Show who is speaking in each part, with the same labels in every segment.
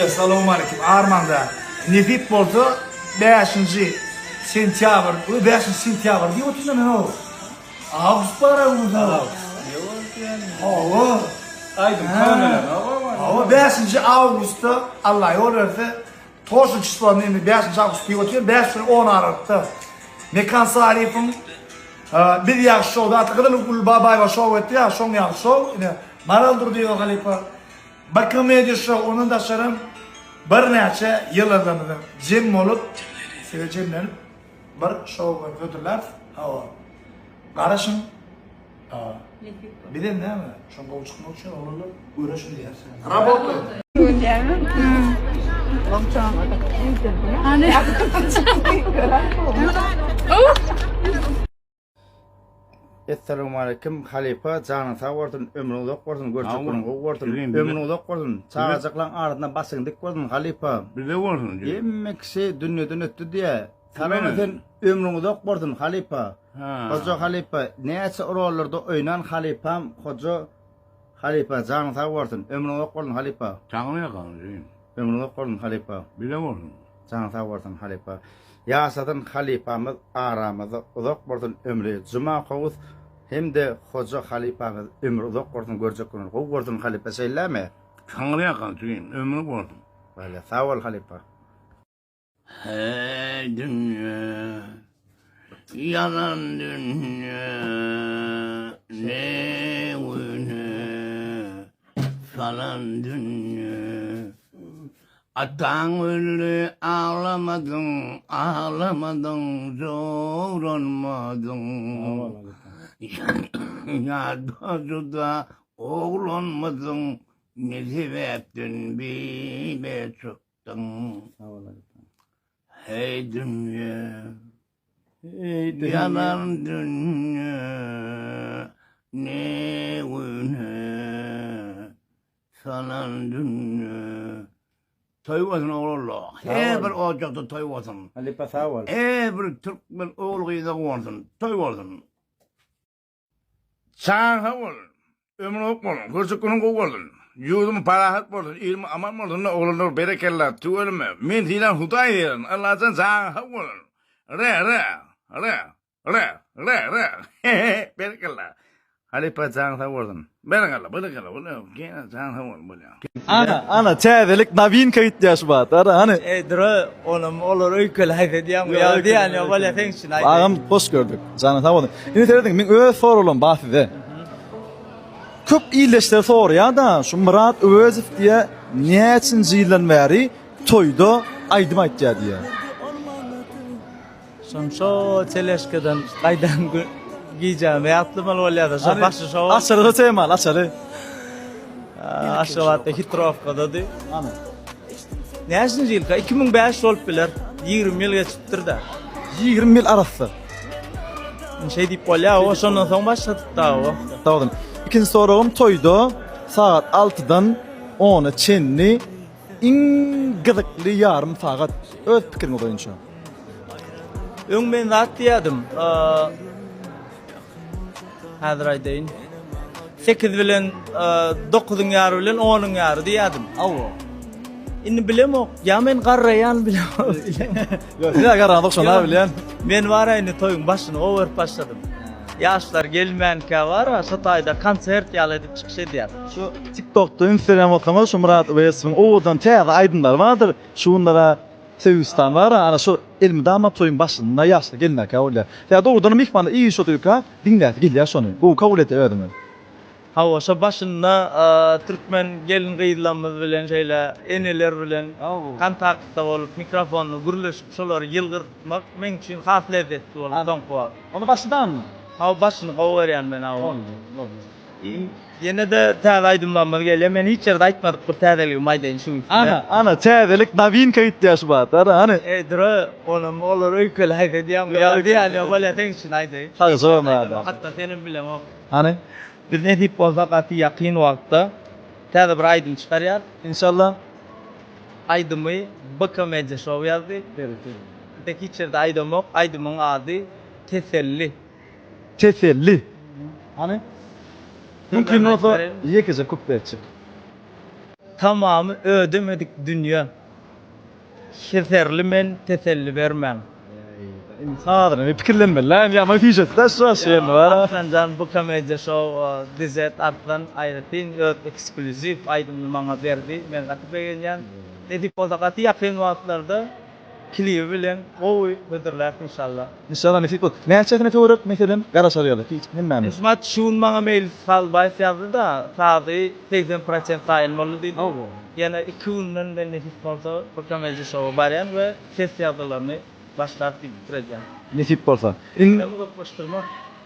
Speaker 1: Assalomu alaykum. Armanda. Nefit bolsa 5-sentyabr. Bu 5-sentyabr diye o'tdi nima o? Avgust bara unda. Hava.
Speaker 2: Aydın kanalan.
Speaker 1: Hava 5 Avgust'ta Allah yol verse Toşun çıktılar endi 5 Avgust diye o'tdi. 5-10 Aralık'ta. Mekan Sarif'in bir yaxshi showda atqidil ul babay va show o'tdi ya, show yaxshi show. Maraldur diyor Xalifa. Bir komediya show onun da şarım bir neçe yıllardan cem olup sevecekler bir show götürler. Hava. Qarashın. Bir de ne mi? Şonga çıkmak için olanlar uğraşın diyersin. Работа.
Speaker 3: Assalamu alaikum Halifa canın sağ olsun ömrün uzak olsun görçeklerin olsun ömrün uzak olsun çağacaklan ardından basındık olsun Halifa
Speaker 2: Bir de olsun.
Speaker 3: yemekse dünyadan öttü diye tanımadın ömrün uzak olsun Halifa hoca Halifa neyse oralarda oynan Halifam hoca Halifa canın sağ olsun ömrün uzak olsun Halifa
Speaker 2: Çağına kalın.
Speaker 3: ömrün uzak olsun Halifa
Speaker 2: Bir de olsun.
Speaker 3: canın sağ olsun Halifa Yasadan Halifamız aramızda uzak olsun ömrü cuma kovuz hem de hoca halifamız ömrü uzak olsun görecek olsun. O olsun halife söyleme.
Speaker 2: Çağına kalın. Ömrü olsun.
Speaker 3: Böyle sağ ol halife.
Speaker 2: Hey dünya, yalan dünya, ne öne falan dünya. Atan öyle ağlamadın, zor olmadın. Ya da oğlanmadın, ne sebepten bile çıktın. Hey dünya, yalan dünya, ne öne salan dünya. Toy olsun oğullar, her bir ocakta toy olsun.
Speaker 3: Halife sağ ol.
Speaker 2: Her bir Türkmen oğluyla olsun, toy olsun. Sen sağ ol, ömrün ok olsun, görsükünün ok olsun. Yüzüm parahat olsun, ilmi aman olsun, oğullar berekeller, tüvelme. Men hilan hutay diyelim, Allah'tan sen sağ ol. Berekeller. Halife sen sağ olsun. Berekeller. Gene sen sağ ol böyle.
Speaker 4: Ana çaydelik navin kayıt yaş bat. Hani
Speaker 5: Dro onum olur öykül hayfediyam ya diyen ya böyle fengşin haydi.
Speaker 4: ağam hoş gördük. Canı sağ olun. Yine teredik men öz sorulum bahside. Köp iyileştir sor ya da şu Murat Özif diye niyetin zillen veri toyda aydım aytya diye.
Speaker 5: Şamşo çeleşkeden qaydan giyeceğim ve atlımal olyada. Şu başı şu.
Speaker 4: Açarı temal açarı.
Speaker 5: Aşağıda Hitrovka'da di.
Speaker 4: Ana.
Speaker 5: Neşin jilka 2005 olup biler 20 yıl geçiptir da.
Speaker 4: 20 mil arası.
Speaker 5: Şey deyip olya o sondan son başladı da o.
Speaker 4: Tamam. İkinci sorum toyda saat 6'dan 10'a çenli ingıdıklı yarım saat öz fikrin oyuncu.
Speaker 5: Ön ben zat diyedim. Hazır aydayn. 8 bilen 9'un yarı bilen 10'un yarı diyedim.
Speaker 4: Allah.
Speaker 5: İni bilem o. Ya men qarrayan bilem.
Speaker 4: Yok, size karanlık şuna bilen.
Speaker 5: Men var ayni toyun başını over başladım. Yaşlar gelmeyen ki var, Satay'da konsert yal edip çıkış ediyor.
Speaker 4: Şu TikTok'ta, Instagram ortamında şu Murat Bey'sin oğudan teyze aydınlar vardır. Şunlara Sevistan var. Ana şu elmi damat toyun başında yaşlı gelinler ki öyle. Ya doğrudan mikmanı iyi iş oluyor ki dinler gel şunu. Bu kabul et öyle.
Speaker 5: Hava şu başında Türkmen gelin kıyılanmaz bilen şeyler, eneler bilen kontakta olup mikrofonla gürleşip şoları yılgırtmak men için has lezzetli olup son kuva.
Speaker 4: Onu başından mı?
Speaker 5: Hava başını kavarayan ben hava. Yine de teyze aydınlanmadı geliyor. Men hiç yerde aytmadık bu teyzeliği maydayın şu.
Speaker 4: Ana teyzelik navin kayıt yaş var. Hani.
Speaker 5: Dro onum olur öykül hayfediyam ya diyen ya böyle fengşin haydi.
Speaker 4: Hadi sorma hadi.
Speaker 5: Hatta senin bilem o.
Speaker 4: Hani?
Speaker 5: Bir ne tip olsak yakın vakta teyze bir aydın çıkarıyor.
Speaker 4: İnşallah.
Speaker 5: Aydımı bakamayınca şov yazdı. De hiç yerde aydım yok. Aydımın adı Teselli.
Speaker 4: Teselli. Hani? Mümkün olsa yekece kupta edecek.
Speaker 5: tamamy ödemedik dünýä. Şeterli men teselli bermän.
Speaker 4: Sadrın bir pikirlenme lan ya ma fijet da şu şey var.
Speaker 5: Aslancan bu komedi show dizet atlan aýratyn öz ekskluziv aýdymly maňa berdi. Men gatyp begenýän. Dedi pozagaty ýakyn wagtlarda klibi bilen oý bidirler inşallah.
Speaker 4: İnşallah nasip bol. Näçe töwerek meselem garaşar ýaly. Hiç bilmem.
Speaker 5: İsmat şuun maňa mail salbaý ýazdy da, sady 80% taýyn boldy. Yana 2 günden ben nasip bolsa bu komedi show barýan we test ýazdylaryny başlap bitireceğim.
Speaker 4: Nasip bolsa.
Speaker 5: Ben bu başlama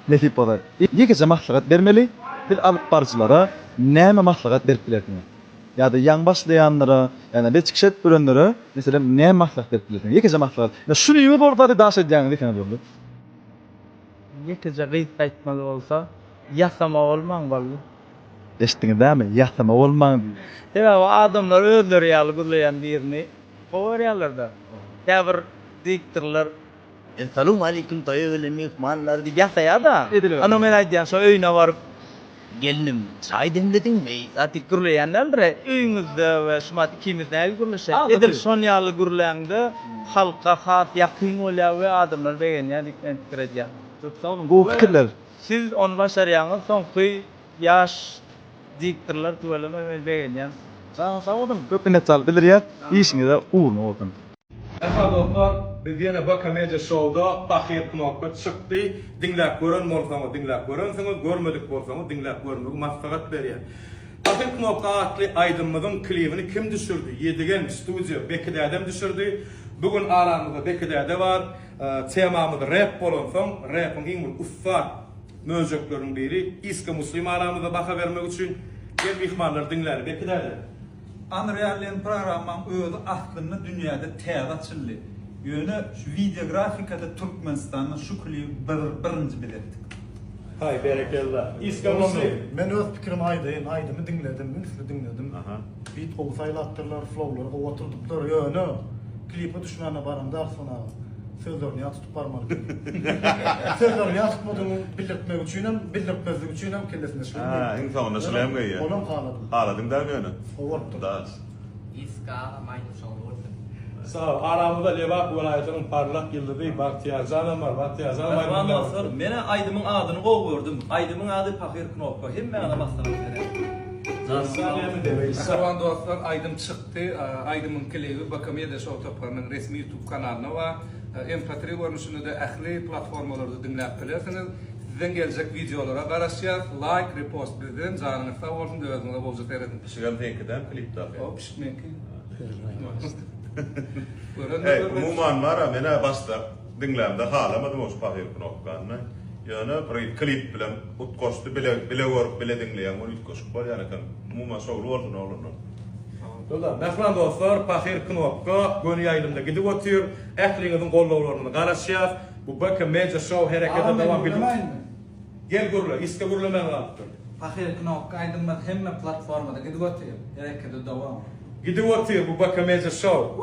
Speaker 4: Nasip bolar. Ýekece maslahat bermeli. Bir alyp barjylara näme maslahat berip bilerdiň? Ýa-da ýaň başlaýanlara, ýa-da bir çykşet görenlere meselem näme maslahat berip bilerdiň? Ýekece maslahat. Ya şunu ýymy borda daş edýän diýen boldy.
Speaker 5: Ýekece gyýt aýtmaly bolsa, ýasama bolmaň boldy.
Speaker 4: Eşitdiňizmi? Ýasama bolmaň.
Speaker 5: Heba o adamlar özleri ýaly gürleýän birini gowarýarlar-da. Ýa-bir diktirler Assalamu alaykum taýyly mehmanlar diýip ýasaýar da. Ana men aýdýan şo öýüne baryp gelinim, çay demledinmi? Zaty gürleýänler öýüňizde we şumat ikimizde gürleşe. Edil şon ýaly gürleýäňde halka hat ýakyn bolýar we adamlar begenýär dikden kirejýär.
Speaker 4: Bu pikirler.
Speaker 5: Siz onu başarýaňyz soňky ýaş diktirler tuwalama begenýär.
Speaker 4: Sağ olun. Köp minetçal bilirýär. İşiňizde uğurlu bolsun.
Speaker 2: Efendim, biz yine Baka Media Show'da Tahir Knokka çıktı. Dinlep gören bolsaňyz dinlep görensiňiz, görmedik bolsaňyz dinlep görmedik maslahat berýär. Tahir Knokka atly aýdymyzyň klibini kim düşürdi? Yedigen studio Bekide adam düşürdi. Bugün aramızda Bekide adam var. Temamyz rap bolansoň, rapyň iň uffat möjekleriniň biri İska Muslim aramızda baka vermek üçin gel mehmanlar dinler. Bekide adam.
Speaker 6: Unreal'in programman özü aslında dünyada täze çyldy. Ýöne şu videografikada Türkmenistanyň şu klibi birinji biletdik.
Speaker 2: Hay berekellah. İska Muslim.
Speaker 1: Men öz pikirim aydymy dinledim, ünsüni dinledim. Beat goýsaýlatdyrlar, flowlar goýatyrdyklar ýöne. Klipi düşmäne baranda aslana sözlerini ýatyp barmaly. Sözlerini ýatmadyň bildirmek üçinem, bildirmezlik üçinem kellesinde şu.
Speaker 7: Ha, insana şolem gaýýar.
Speaker 1: Onam haladyň.
Speaker 7: Haladyň da ýöne.
Speaker 1: Owatdy.
Speaker 7: Das.
Speaker 8: İska maynu şoğlu.
Speaker 2: Sağ ol. Aramızda Levak vilayetinin parlak yıldızı Bahtiyar Canım var. Bahtiyar Canım var.
Speaker 8: Ondan sonra mene Aydymyň adyny gowurdum. Aydymyň ady Tahir Knopka. Hemme ana maslahat berýär.
Speaker 6: Sawan dostlar, Aydym çykdy. Aydymyň klibi Baka Media Show toparlanan resmi YouTube kanalyna we MP3 görnüşinde de ähli platformalarda dinläp bilersiniz. Sizden geljek videolara garaşýar, like, repost bildirin, janyňyz sag bolsun, döwüňizde boljak eredin.
Speaker 7: Şigam tenkiden klip da.
Speaker 6: O pişmenki.
Speaker 7: Hey, umuman mara mena basta dinlemde halamadım o Tahir Knokkanny. Ýöne bir klip bilen utgoşdy bile görüp bile dinleýän ol utgoşup bar ýani kan umuman şogul bolsun olurlar.
Speaker 2: Dolar, mehman dostlar, Tahir Knokka gönü ýaýlymda gidip otyr. Ähliňiziň gollawlaryny garaşýar. Bu Baka Media Show herekete dowam edip. Gel gurla, iska gurlaman galypdyr.
Speaker 6: Tahir Knokka Aydymyň hemme platformada gidip otyr. Herekete dowam.
Speaker 2: Gidip otyr bu Baka Media Show.